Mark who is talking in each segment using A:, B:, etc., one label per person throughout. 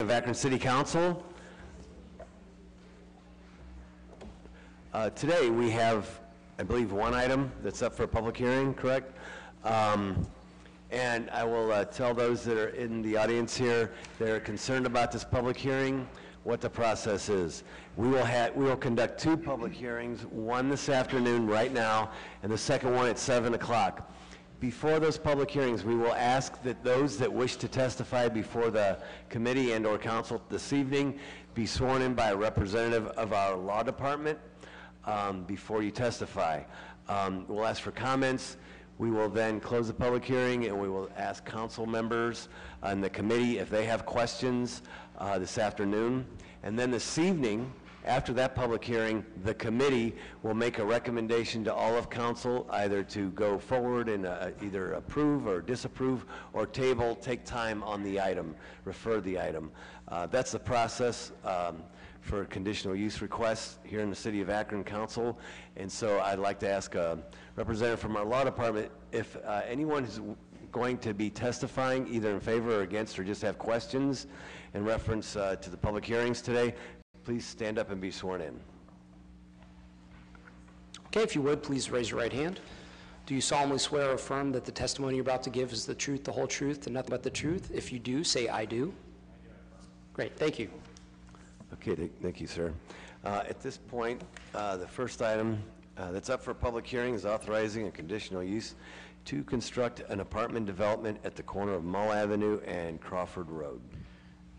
A: of Akron City Council. Today we have, I believe, one item that's up for a public hearing, correct? And I will tell those that are in the audience here that are concerned about this public hearing what the process is. We will conduct two public hearings, one this afternoon right now, and the second one at 7 o'clock. Before those public hearings, we will ask that those that wish to testify before the committee and or council this evening be sworn in by a representative of our law department before you testify. We'll ask for comments. We will then close the public hearing and we will ask council members on the committee if they have questions this afternoon. And then this evening, after that public hearing, the committee will make a recommendation to all of council either to go forward and either approve or disapprove or table, take time on the item, refer the item. That's the process for conditional use requests here in the City of Akron Council. And so I'd like to ask a representative from our law department if anyone is going to be testifying either in favor or against or just have questions in reference to the public hearings today. Please stand up and be sworn in.
B: Okay, if you would, please raise your right hand. Do you solemnly swear or affirm that the testimony you're about to give is the truth, the whole truth, and nothing but the truth? If you do, say I do. Great, thank you.
A: Okay, thank you, sir. At this point, the first item that's up for public hearing is authorizing a conditional use to construct an apartment development at the corner of Mull Avenue and Crawford Road.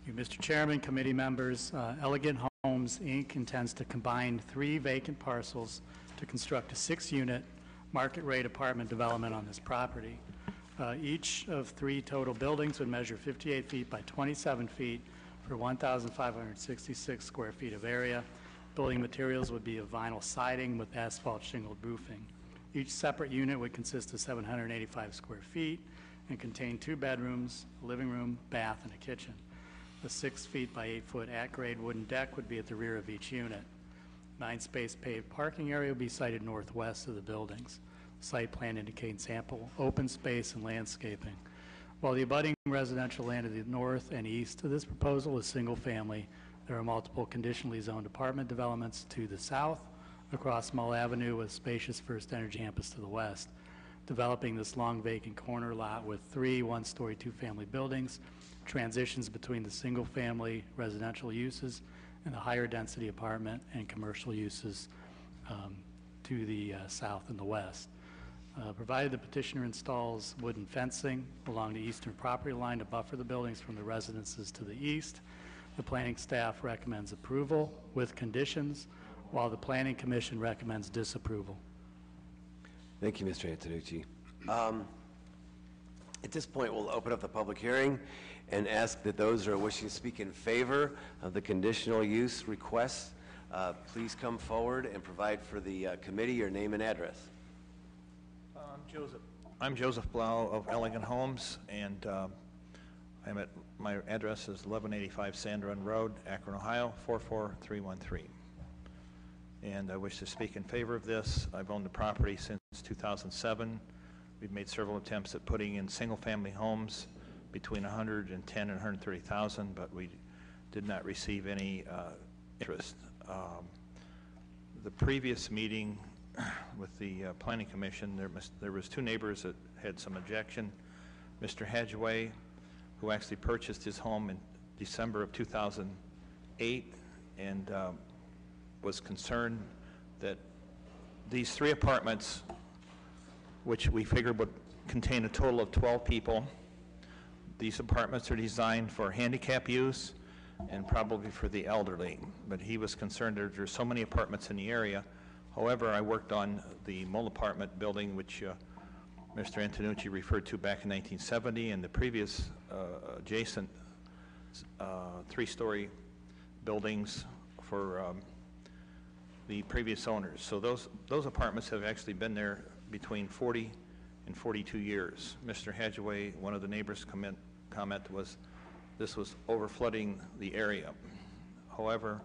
C: Thank you, Mr. Chairman, committee members. Elegant Homes, Inc. intends to combine 3 vacant parcels to construct a 6-unit market-rate apartment development on this property. Each of 3 total buildings would measure 58 feet by 27 feet for 1,566 square feet of area. Building materials would be of vinyl siding with asphalt shingled roofing. Each separate unit would consist of 785 square feet and contain 2 bedrooms, a living room, bath, and a kitchen. The 6 feet by 8 foot at-grade wooden deck would be at the rear of each unit. 9-space paved parking area would be sited northwest of the buildings. The site plan indicates ample open space and landscaping. While the abutting residential land to the north and east of this proposal is single family, there are multiple conditionally zoned apartment developments to the south across Mull Avenue with spacious First Energy campus to the west. Developing this long vacant corner lot with 3 one-story 2-family buildings transitions between the single-family residential uses and the higher density apartment and commercial uses to the south and the west. Provided the petitioner installs wooden fencing along the eastern property line to buffer the buildings from the residences to the east, the planning staff recommends approval with conditions, while the Planning Commission recommends disapproval.
A: Thank you, Mr. Antonucci. At this point, we'll open up the public hearing and ask that those who are wishing to speak in favor of the conditional use requests, please come forward and provide for the committee your name and address.
D: I'm Joseph Blau of Elegant Homes, and my address is 1185 Sand Run Road, Akron, Ohio, 44313. And I wish to speak in favor of this. I've owned the property since 2007. We've made several attempts at putting in single-family homes between 110 and 130,000, but we did not receive any interest. The previous meeting with the Planning Commission, there was 2 neighbors that had some objection. Mr. Hadgeway, who actually purchased his home in December of 2008, and was concerned that these 3 apartments, which we figured would contain a total of 12 people, these apartments are designed for handicap use and probably for the elderly. But he was concerned that there's so many apartments in the area. However, I worked on the Mull apartment building, which Mr. Antonucci referred to back in 1970, and the previous adjacent 3-story buildings for the previous owners. So those apartments have actually been there between 40 and 42 years. Mr. Hadgeway, one of the neighbors' comment was this was overflooding the area. However,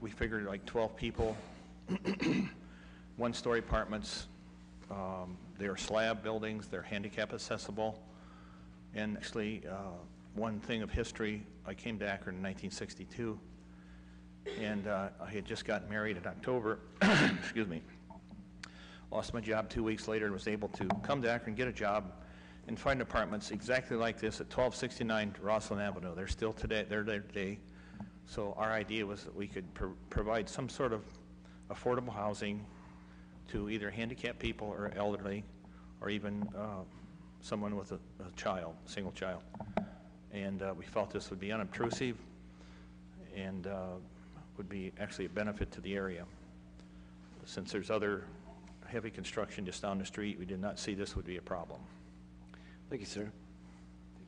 D: we figured like 12 people, 1-story apartments, they are slab buildings, they're handicap accessible, and actually one thing of history. I came to Akron in 1962, and I had just gotten married in October. Excuse me. Lost my job 2 weeks later and was able to come to Akron, get a job, and find apartments exactly like this at 1269 Rosslyn Avenue. They're still today. They're there today. So our idea was that we could provide some sort of affordable housing to either handicapped people or elderly, or even someone with a child, single child. And we felt this would be unobtrusive and would be actually a benefit to the area. Since there's other heavy construction just down the street, we did not see this would be a problem.
A: Thank you, sir.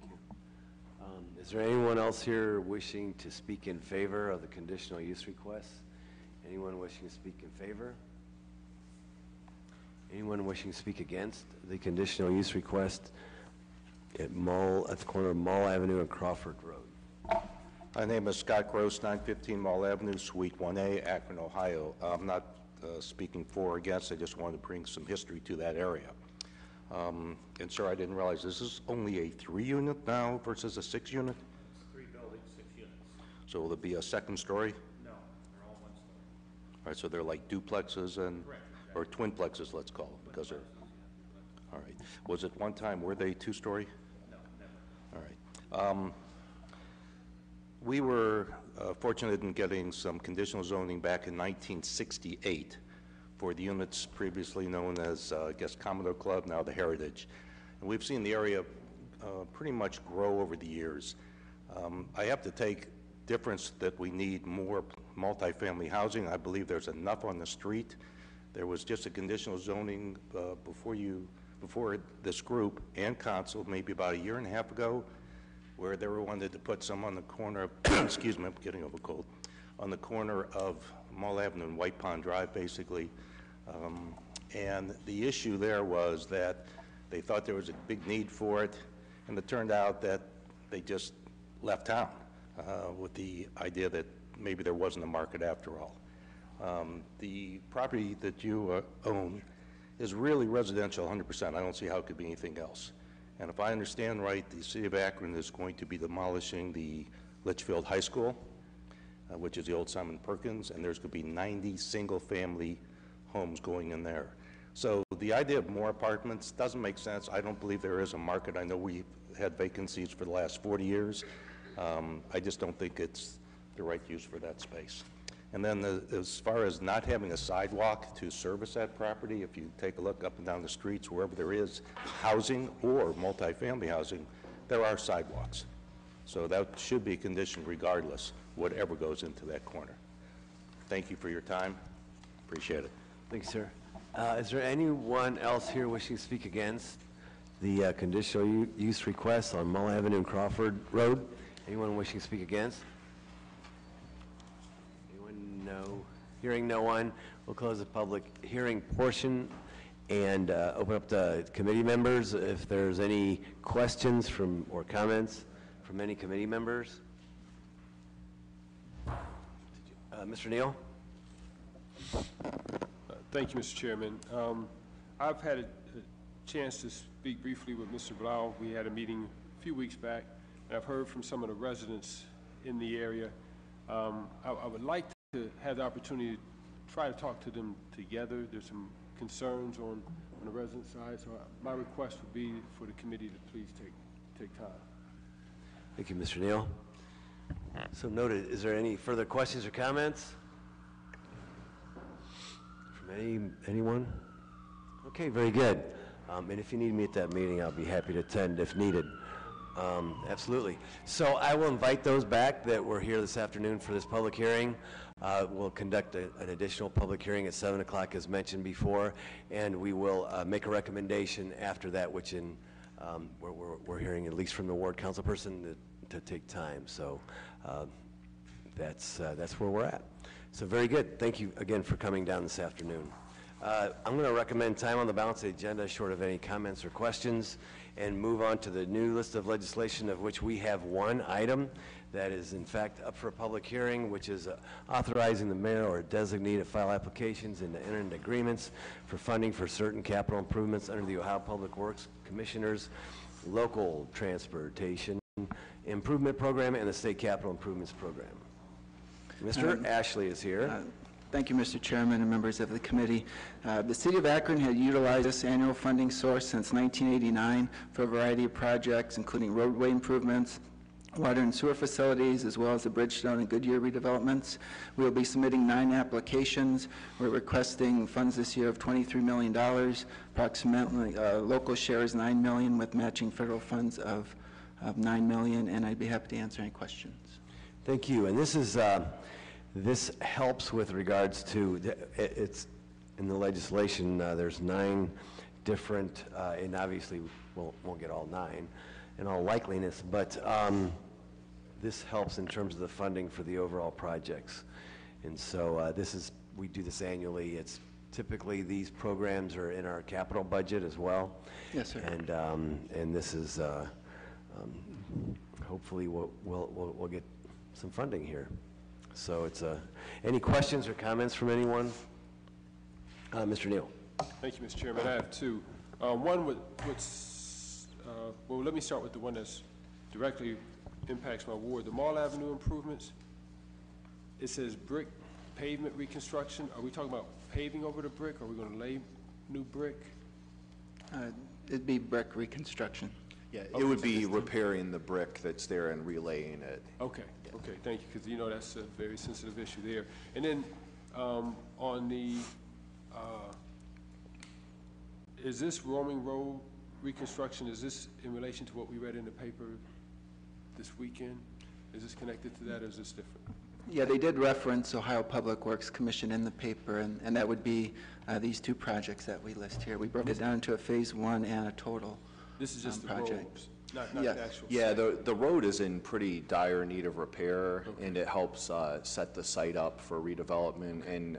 A: Thank you. Is there anyone else here wishing to speak in favor of the conditional use request? Anyone wishing to speak in favor? Anyone wishing to speak against the conditional use request at the corner of Mall Avenue and Crawford Road?
E: My name is Scott Gross, 915 Mall Avenue, Suite 1A, Akron, Ohio. I'm not speaking for or against, I just wanted to bring some history to that area. And sir, I didn't realize this is only a 3-unit now versus a 6-unit?
D: 3 buildings, 6 units.
E: So will it be a second story?
D: No, they're all 1 story.
E: All right, so they're like duplexes and,
D: Correct.
E: or twinplexes, let's call them, because they're, all right. Was at one time, were they 2-story?
D: No, never.
E: All right. We were fortunate in getting some conditional zoning back in 1968 for the units previously known as, I guess, Commodore Club, now the Heritage. And we've seen the area pretty much grow over the years. I have to take difference that we need more multifamily housing. I believe there's enough on the street. There was just a conditional zoning before this group and council, maybe about 1.5 years ago, where they wanted to put some on the corner of, excuse me, I'm getting over cold, on the corner of Mall Avenue and White Pond Drive, basically. And the issue there was that they thought there was a big need for it, and it turned out that they just left town with the idea that maybe there wasn't a market after all. The property that you own is really residential 100%. I don't see how it could be anything else. And if I understand right, the city of Akron is going to be demolishing the Litchfield High School, which is the old Simon Perkins, and there's going to be 90 single-family homes going in there. So the idea of more apartments doesn't make sense. I don't believe there is a market. I know we've had vacancies for the last 40 years. I just don't think it's the right use for that space. And then as far as not having a sidewalk to service that property, if you take a look up and down the streets, wherever there is housing or multifamily housing, there are sidewalks. So that should be a condition regardless, whatever goes into that corner. Thank you for your time. Appreciate it.
A: Thank you, sir. Is there anyone else here wishing to speak against the conditional use request on Mall Avenue and Crawford Road? Anyone wishing to speak against? Anyone? No. Hearing no one, we'll close the public hearing portion and open up to committee members. If there's any questions or comments from any committee members. Mr. Neal?
F: Thank you, Mr. Chairman. I've had a chance to speak briefly with Mr. Blau. We had a meeting a few weeks back, and I've heard from some of the residents in the area. I would like to have the opportunity to try to talk to them together. There's some concerns on the resident side, so my request would be for the committee to please take time.
A: Thank you, Mr. Neal. So noted. Is there any further questions or comments from anyone? Okay, very good. And if you need me at that meeting, I'll be happy to attend if needed. Absolutely. So I will invite those back that were here this afternoon for this public hearing. We'll conduct an additional public hearing at 7 o'clock as mentioned before, and we will make a recommendation after that, which we're hearing at least from the ward council person to take time. So that's where we're at. So very good. Thank you again for coming down this afternoon. I'm going to recommend time on the balance of the agenda, short of any comments or questions, and move on to the new list of legislation, of which we have one item that is in fact up for a public hearing, which is authorizing the mayor or designee to file applications and to enter into agreements for funding for certain capital improvements under the Ohio Public Works Commissioner's Local Transportation Improvement Program and the State Capital Improvements Program. Mr. Ashley is here.
G: Thank you, Mr. Chairman and members of the committee. The City of Akron had utilized this annual funding source since 1989 for a variety of projects, including roadway improvements, water and sewer facilities, as well as the Bridgestone and Goodyear redevelopments. We will be submitting 9 applications. We're requesting funds this year of $23 million. Approximately, local share is $9 million with matching federal funds of $9 million, and I'd be happy to answer any questions.
A: Thank you. And this is, this helps with regards to, it's, in the legislation, there's 9 different, and obviously won't get all 9 in all likeliness, but this helps in terms of the funding for the overall projects. And so this is, we do this annually. It's typically, these programs are in our capital budget as well.
G: Yes, sir.
A: And this is, hopefully we'll get some funding here. So it's any questions or comments from anyone? Mr. Neal.
F: Thank you, Mr. Chairman. I have 2. One well, let me start with the one that's directly impacts my ward. The Mall Avenue improvements, it says brick pavement reconstruction. Are we talking about paving over the brick? Are we going to lay new brick?
G: It'd be brick reconstruction.
H: Yeah, it would be repairing the brick that's there and relaying it.
F: Okay, okay, thank you, because you know that's a very sensitive issue there. And then on the, is this Roaming Road reconstruction, is this in relation to what we read in the paper this weekend? Is this connected to that, or is this different?
G: Yeah, they did reference Ohio Public Works Commission in the paper, and that would be these 2 projects that we list here. We broke it down into a phase 1 and a total
F: This is just the
G: project.
F: roads, not
G: Yes.
F: the actual
H: Yeah,
F: site.
H: the road is in pretty dire need of repair, and it helps set the site up for redevelopment. And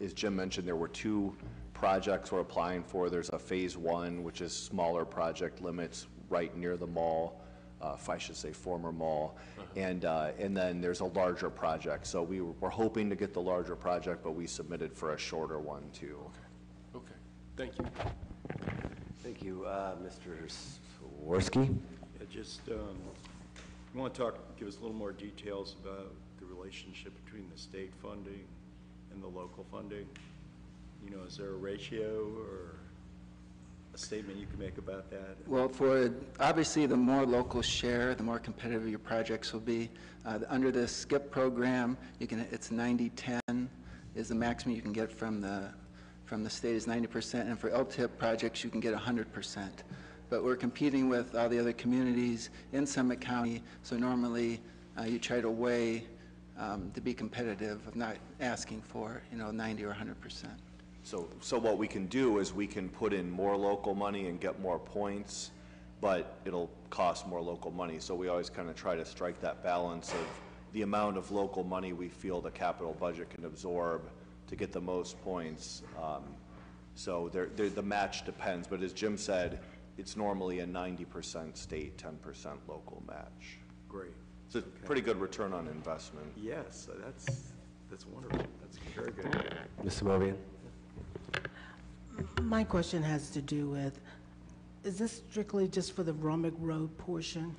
H: as Jim mentioned, there were 2 projects we're applying for. There's a phase 1, which is smaller project limits right near the mall, if I should say former mall, and then there's a larger project. So we're hoping to get the larger project, but we submitted for a shorter one too.
F: Okay, thank you.
A: Thank you. Mr. Swiderski?
I: Yeah, just, you want to give us a little more details about the relationship between the state funding and the local funding? You know, is there a ratio or a statement you can make about that?
G: Well, obviously, the more local share, the more competitive your projects will be. Under the SCIP program, it's 90-10 is the maximum you can get from the state is 90%, and for LTIP projects, you can get 100%. But we're competing with all the other communities in Summit County, so normally you try to weigh to be competitive of not asking for, 90 or 100%.
H: So what we can do is we can put in more local money and get more points, but it'll cost more local money. So we always kind of try to strike that balance of the amount of local money we feel the capital budget can absorb to get the most points. So the match depends, but as Jim said, it's normally a 90% state, 10% local match.
I: Great.
H: It's a pretty good return on investment.
I: Yes, that's wonderful. That's very good.
A: Ms. Mobian?
J: My question has to do with, is this strictly just for the Romick Road portion?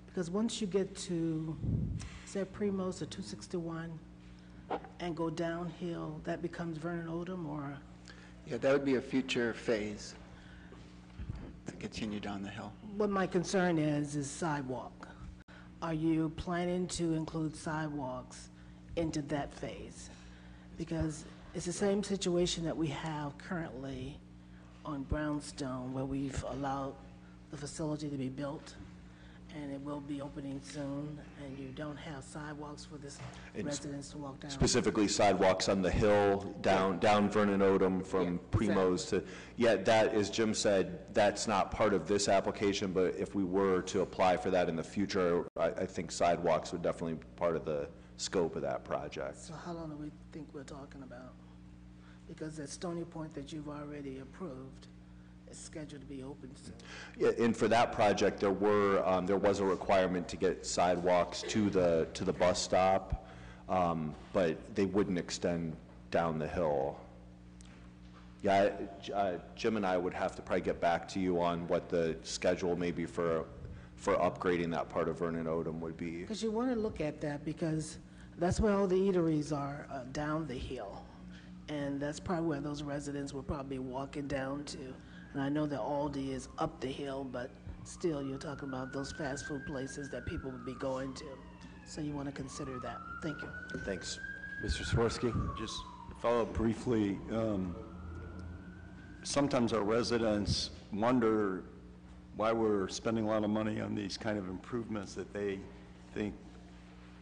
J: Because once you get to, say, Primos or 261 and go downhill, that becomes Vernon Odom, or?
G: Yeah, that would be a future phase to continue down the hill.
J: What my concern is sidewalk. Are you planning to include sidewalks into that phase? Because it's the same situation that we have currently on Brownstone, where we've allowed the facility to be built, and it will be opening soon, and you don't have sidewalks for the residents to walk down.
H: Specifically sidewalks on the hill, down Vernon Odom from Primos to, yeah, that, as Jim said, that's not part of this application, but if we were to apply for that in the future, I think sidewalks would definitely be part of the scope of that project.
J: So how long do we think we're talking about? Because that Stony Point that you've already approved is scheduled to be open soon.
H: Yeah, and for that project, there was a requirement to get sidewalks to the bus stop, but they wouldn't extend down the hill. Yeah, Jim and I would have to probably get back to you on what the schedule may be for for upgrading that part of Vernon Odom would be.
J: Because you want to look at that, because that's where all the eateries are, down the hill. And that's probably where those residents will probably be walking down to. And I know that Aldi is up the hill, but still, you're talking about those fast food places that people would be going to. So you want to consider that. Thank you.
H: Thanks.
A: Mr. Swirsky?
I: Just follow up briefly. Sometimes our residents wonder why we're spending a lot of money on these kind of improvements that they think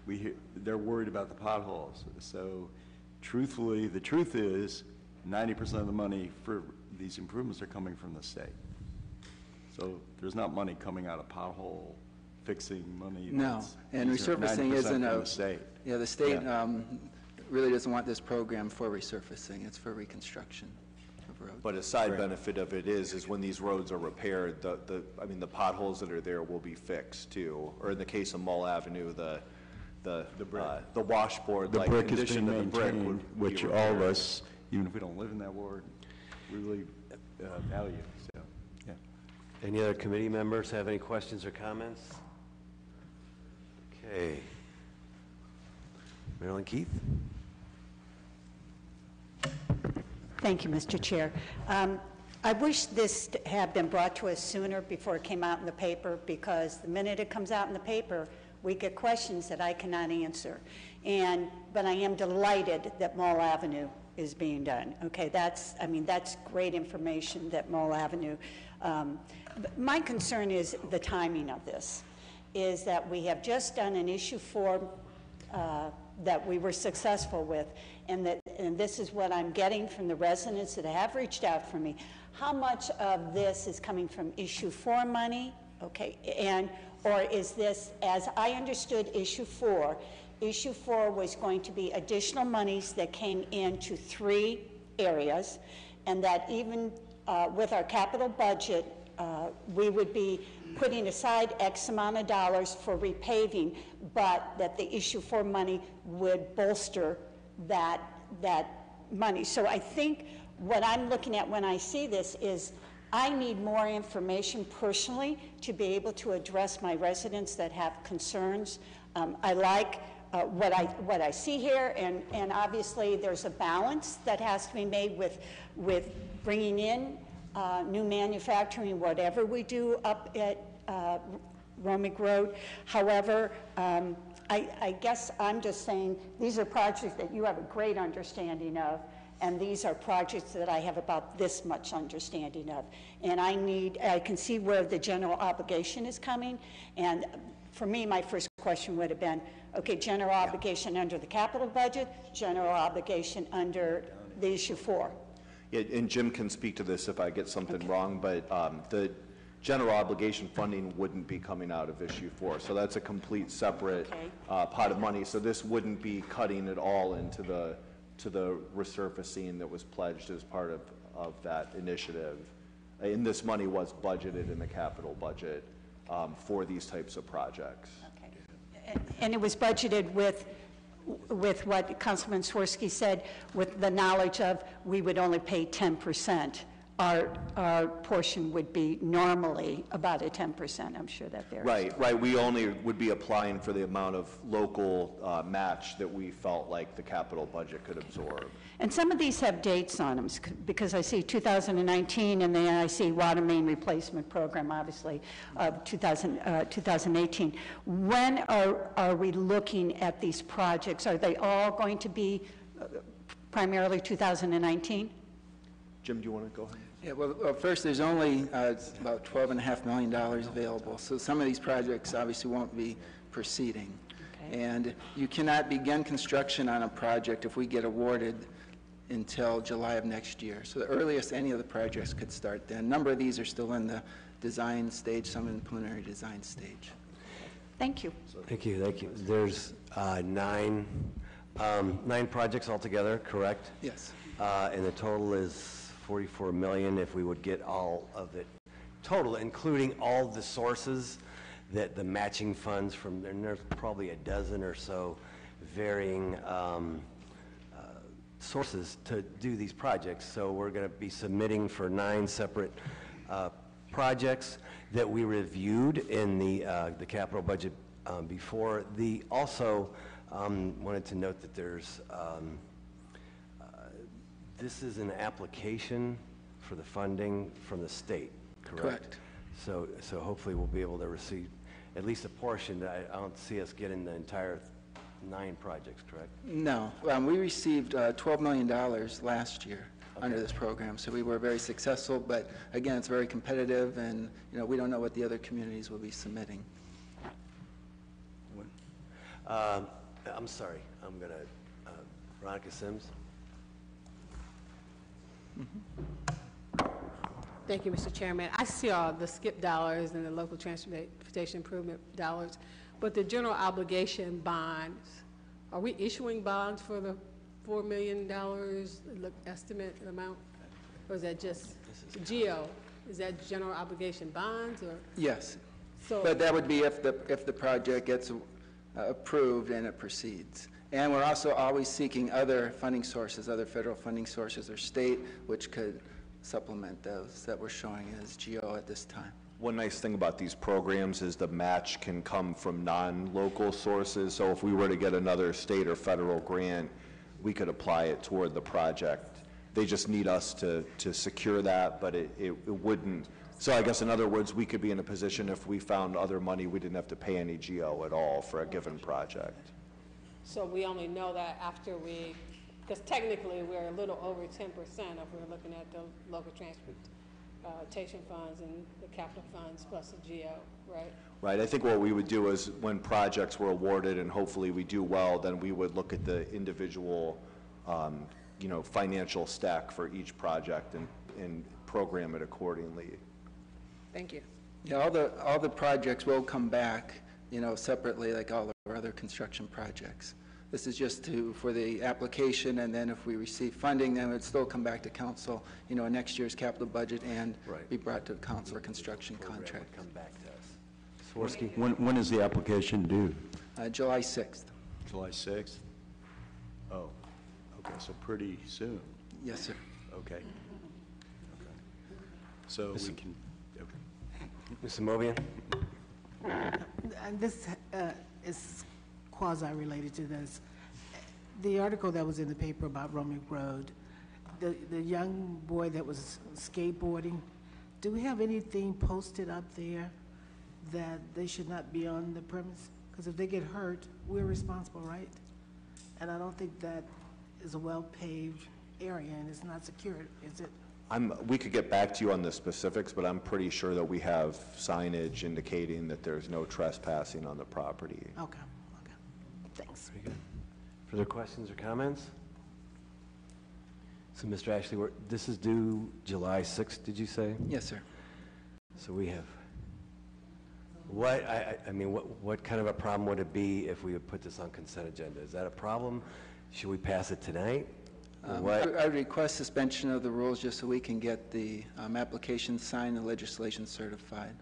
I: they're worried about the potholes. So truthfully, the truth is 90% of the money for these improvements are coming from the state. So there's not money coming out of pothole fixing money.
G: No, and
I: These are
G: resurfacing
I: 90%
G: isn't
I: from
G: a...
I: the state.
G: Yeah, the state really doesn't want this program for resurfacing. It's for reconstruction of roads.
H: But a side benefit of it is when these roads are repaired, the potholes that are there will be fixed too. Or in the case of Mull Avenue, the washboard,
I: The
H: like
I: brick is
H: condition
I: being
H: of the brick
I: maintained,
H: would
I: which
H: be
I: all of
H: repaired.
I: us, even if we don't live in that ward, really value. So, yeah.
A: Any other committee members have any questions or comments? Okay. Marilyn Keith?
K: Thank you, Mr. Chair. I wish this had been brought to us sooner before it came out in the paper, because the minute it comes out in the paper, we get questions that I cannot answer. But I am delighted that Mull Avenue is being done. Okay, that's great information that Mull Avenue. But my concern is the timing of this, is that we have just done an issue 4 that we were successful with, and this is what I'm getting from the residents that have reached out for me. How much of this is coming from issue 4 money? Okay, or is this, as I understood issue 4 was going to be additional monies that came into 3 areas, and that even with our capital budget, we would be putting aside X amount of dollars for repaving, but that the issue 4 money would bolster that money. So I think what I'm looking at when I see this is I need more information personally to be able to address my residents that have concerns. I like what I see here, and obviously there's a balance that has to be made with bringing in new manufacturing, whatever we do up at Romick Road. However, I guess I'm just saying these are projects that you have a great understanding of, and these are projects that I have about this much understanding of. And I can see where the general obligation is coming, and for me, my first question would have been, okay, general obligation under the capital budget, general obligation under the issue 4.
H: Yeah, and Jim can speak to this if I get something wrong, but the general obligation funding wouldn't be coming out of issue 4. So that's a complete separate pot of money. So this wouldn't be cutting it all into the resurfacing that was pledged as part of that initiative. And this money was budgeted in the capital budget for these types of projects.
K: Okay. And it was budgeted with what Councilman Swirsky said, with the knowledge of we would only pay 10%. Our portion would be normally about a 10%. I'm sure that there's...
H: Right. We only would be applying for the amount of local match that we felt like the capital budget could absorb.
K: And some of these have dates on them, because I see 2019, and then I see water main replacement program, obviously, of 2018. When are we looking at these projects? Are they all going to be primarily 2019?
H: Jim, do you want to go ahead?
G: Yeah, well, first, there's only about $12.5 million available, so some of these projects obviously won't be proceeding. Okay. And you cannot begin construction on a project if we get awarded until July of next year. So the earliest any of the projects could start then. A number of these are still in the design stage, some in the preliminary design stage.
K: Thank you.
A: Thank you. There's 9 projects altogether, correct?
G: Yes.
A: And the total is 44 million if we would get all of it total, including all the sources that the matching funds from, and there's probably a dozen or so varying sources to do these projects. So we're going to be submitting for 9 separate projects that we reviewed in the capital budget before. Also wanted to note that there's, this is an application for the funding from the state, correct?
G: Correct.
A: So hopefully we'll be able to receive at least a portion. I don't see us getting the entire 9 projects, correct?
G: No, we received $12 million last year under this program, so we were very successful, but again, it's very competitive, and, you know, we don't know what the other communities will be submitting.
A: I'm sorry, I'm going to, Veronica Sims?
L: Thank you, Mr. Chairman. I see all the SCIP dollars and the local transportation improvement dollars, but the general obligation bonds, are we issuing bonds for the $4 million estimate amount? Or is that just GEO? Is that general obligation bonds, or?
G: Yes,
L: So,
G: but that would be if the project gets approved and it proceeds. And we're also always seeking other funding sources, other federal funding sources or state, which could supplement those that we're showing as GEO at this time.
H: One nice thing about these programs is the match can come from non-local sources. So if we were to get another state or federal grant, we could apply it toward the project. They just need us to secure that, but it wouldn't. So I guess in other words, we could be in a position if we found other money, we didn't have to pay any GEO at all for a given project.
L: so we only know that after we, because technically we're a little over 10% if we're looking at the local transportation funds and the capital funds plus the GEO, right?
H: Right, I think what we would do is when projects were awarded and hopefully we do well, then we would look at the individual, you know, financial stack for each project and program it accordingly.
L: Thank you.
G: Yeah, all the projects will come back, you know, separately like all of our other construction projects. This is just for the application, and then if we receive funding, then it would still come back to council, you know, in next year's capital budget and
A: Right.
G: be brought to the council for construction
A: Program would
G: contract.
A: come back to us. Swirsky?
I: When is the application due?
G: July 6th.
I: July 6th? Oh, okay, so pretty soon.
G: Yes, sir.
I: Okay. So we can, okay.
A: Mr. Mobian?
J: And this is quasi-related to this. The article that was in the paper about Romick Road, the young boy that was skateboarding, do we have anything posted up there that they should not be on the premise? Because if they get hurt, we're responsible, right? And I don't think that is a well-paved area, and it's not secured, is it?
H: We could get back to you on the specifics, but I'm pretty sure that we have signage indicating that there's no trespassing on the property.
J: Okay, thanks.
A: Very good. Further questions or comments? So, Mr. Ashley, this is due July 6th, did you say?
G: Yes, sir.
A: So we have, I mean, what kind of a problem would it be if we would put this on consent agenda? Is that a problem? Should we pass it tonight? Or what?
G: I would request suspension of the rules just so we can get the application signed and legislation certified,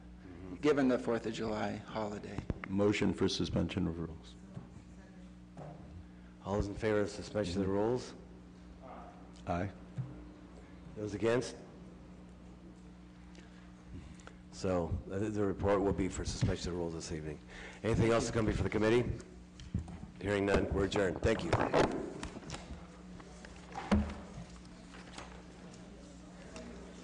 G: given the 4th of July holiday.
I: Motion for suspension of rules.
A: All those in favor of suspension of the rules?
I: Aye.
A: Those against? So the report will be for suspension of the rules this evening. Anything else to come before the committee? Hearing none, we're adjourned. Thank you.